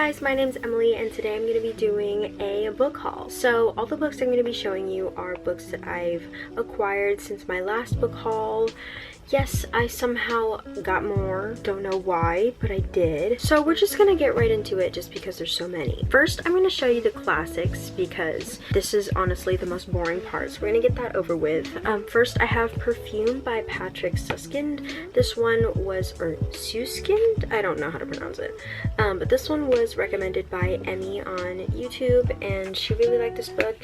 guys, my name's Emily and today I'm going to be doing a book haul. So all the books I'm going to be showing you are books that I've acquired since my last book haul. Yes, I somehow got more, don't know why, but I did. So we're just gonna get right into it just because there's so many. First, I'm gonna show you the classics because this is honestly the most boring part, so we're gonna get that over with. First, I have Perfume by Patrick Suskind. This one was, or Suskind? I don't know how to pronounce it. But this one was recommended by Emmy on YouTube and she really liked this book.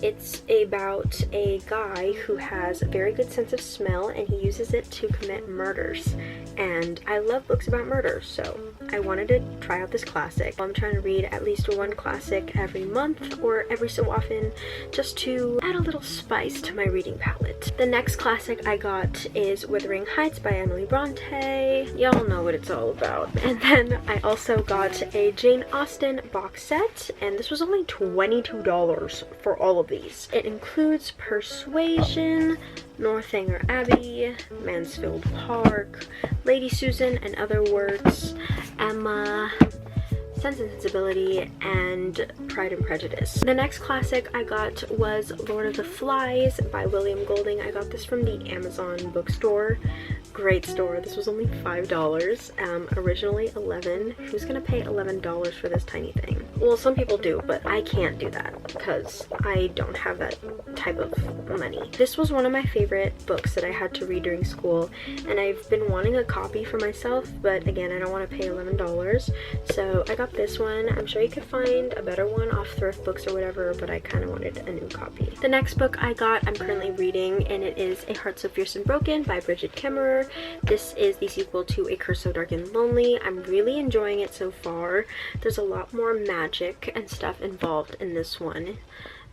It's about a guy who has a very good sense of smell and he uses it to commit murders, and I love books about murder, so I wanted to try out this classic. I'm trying to read at least one classic every month or every so often just to add a little spice to my reading palette. The next classic I got is Wuthering Heights by Emily Bronte. Y'all know what it's all about. And then I also got a Jane Austen box set, and this was only $22 for all of these. It includes Persuasion, Northanger Abbey, Mansfield Park, Lady Susan and Other Works, Emma, Sense and Sensibility, and Pride and Prejudice. The next classic I got was Lord of the Flies by William Golding. I got this from the Amazon bookstore. Great store. This was only $5, originally $11. Who's gonna pay $11 for this tiny thing? Well, some people do, but I can't do that because I don't have that type of money. This was one of my favorite books that I had to read during school, and I've been wanting a copy for myself, but again, I don't want to pay $11, so I got this one. I'm sure you could find a better one off thrift books or whatever, but I kind of wanted a new copy. The next book I got, I'm currently reading, and it is A Heart So Fierce and Broken by Bridget Kemmerer. This is the sequel to A Curse So Dark and Lonely. I'm really enjoying it so far. There's a lot more magic and stuff involved in this one.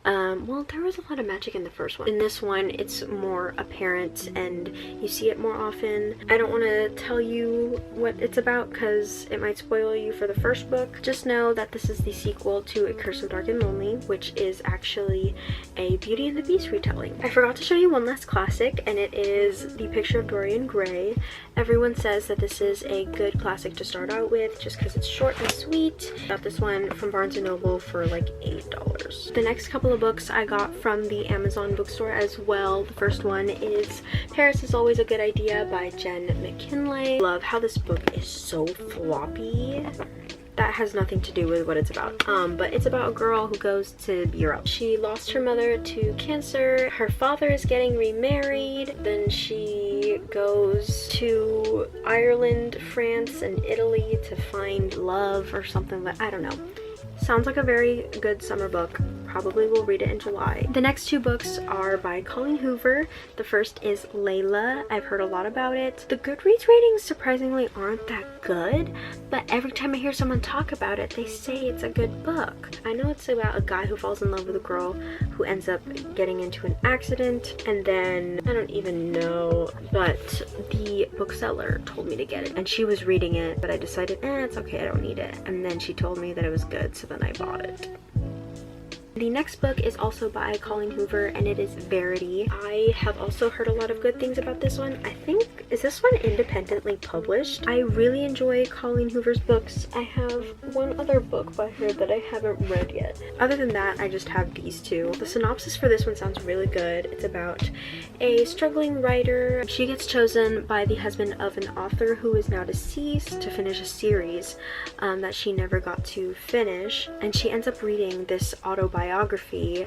Well, there was a lot of magic in the first one. In this one, it's more apparent and you see it more often. I don't want to tell you what it's about because it might spoil you for the first book. Just know that this is the sequel to A Curse So Dark and Lonely, which is actually a Beauty and the Beast retelling. I forgot to show you one last classic, and it is The Picture of Dorian Gray. Everyone says that this is a good classic to start out with just because it's short and sweet. I got this one from Barnes & Noble for like $8. The next couple of books I got from the Amazon bookstore as well. The first one is Paris Is Always a Good Idea by Jen McKinley. Love how this book is so floppy. That has nothing to do with what it's about, but it's about a girl who goes to Europe. She lost her mother to cancer, her father is getting remarried, then she goes to Ireland, France, and Italy to find love or something, I don't know. Sounds like a very good summer book. Probably will read it in July. The next two books are by Colleen Hoover. The first is Layla. I've heard a lot about it. The Goodreads ratings surprisingly aren't that good, but every time I hear someone talk about it, they say it's a good book. I know it's about a guy who falls in love with a girl who ends up getting into an accident, and then I don't even know, but the bookseller told me to get it, and she was reading it, but I decided, it's okay, I don't need it. And then she told me that it was good, so then I bought it. The next book is also by Colleen Hoover, and it is Verity. I have also heard a lot of good things about this one. I think, is this one independently published? I really enjoy Colleen Hoover's books. I have one other book by her that I haven't read yet. Other than that, I just have these two. The synopsis for this one sounds really good. It's about a struggling writer. She gets chosen by the husband of an author who is now deceased to finish a series that she never got to finish, and she ends up reading this autobiography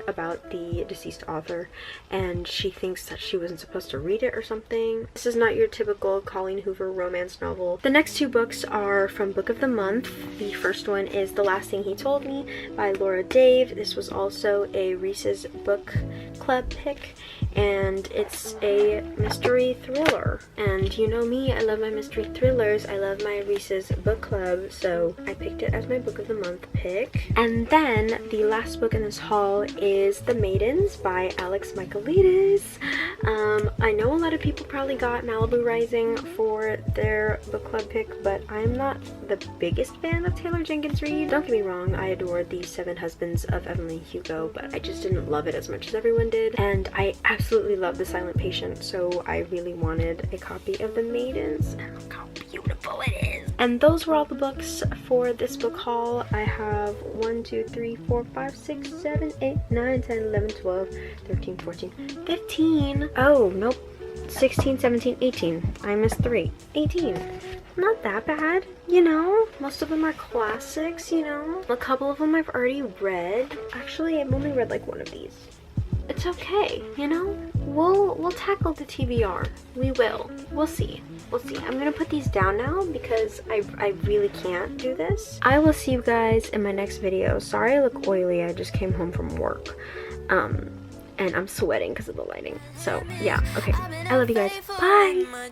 about the deceased author, and she thinks that she wasn't supposed to read it or something. This is not your typical Colleen Hoover romance novel. The next two books are from Book of the Month. The first one is The Last Thing He Told Me by Laura Dave. This was also a Reese's Book Club pick, and it's a mystery thriller. And you know me, I love my mystery thrillers. I love my Reese's Book Club, so I picked it as my Book of the Month pick. And then the last book in this haul is The Maidens by Alex Michaelides. I know a lot of people probably got Malibu Rising for their book club pick, but I'm not the biggest fan of Taylor Jenkins Reid. Don't get me wrong, I adored The Seven Husbands of Evelyn Hugo, but I just didn't love it as much as everyone did. And I absolutely love The Silent Patient, so I really wanted a copy of The Maidens. And look how beautiful beautiful it is. And those were all the books for this book haul. I have 1, 2, 3, 4, 5, 6, 7, 8, 9, 10, 11, 12, 13, 14, 15. Oh, nope. 16, 17, 18. I missed 3. 18. Not that bad, you know? Most of them are classics, you know? A couple of them I've already read. Actually, I've only read like one of these. It's okay, you know? We'll tackle the TBR. We will. We'll see. We'll see. I'm gonna put these down now because I really can't do this. I will see you guys in my next video. Sorry I look oily. I just came home from work. And I'm sweating because of the lighting. So, yeah. Okay. I love you guys. Bye!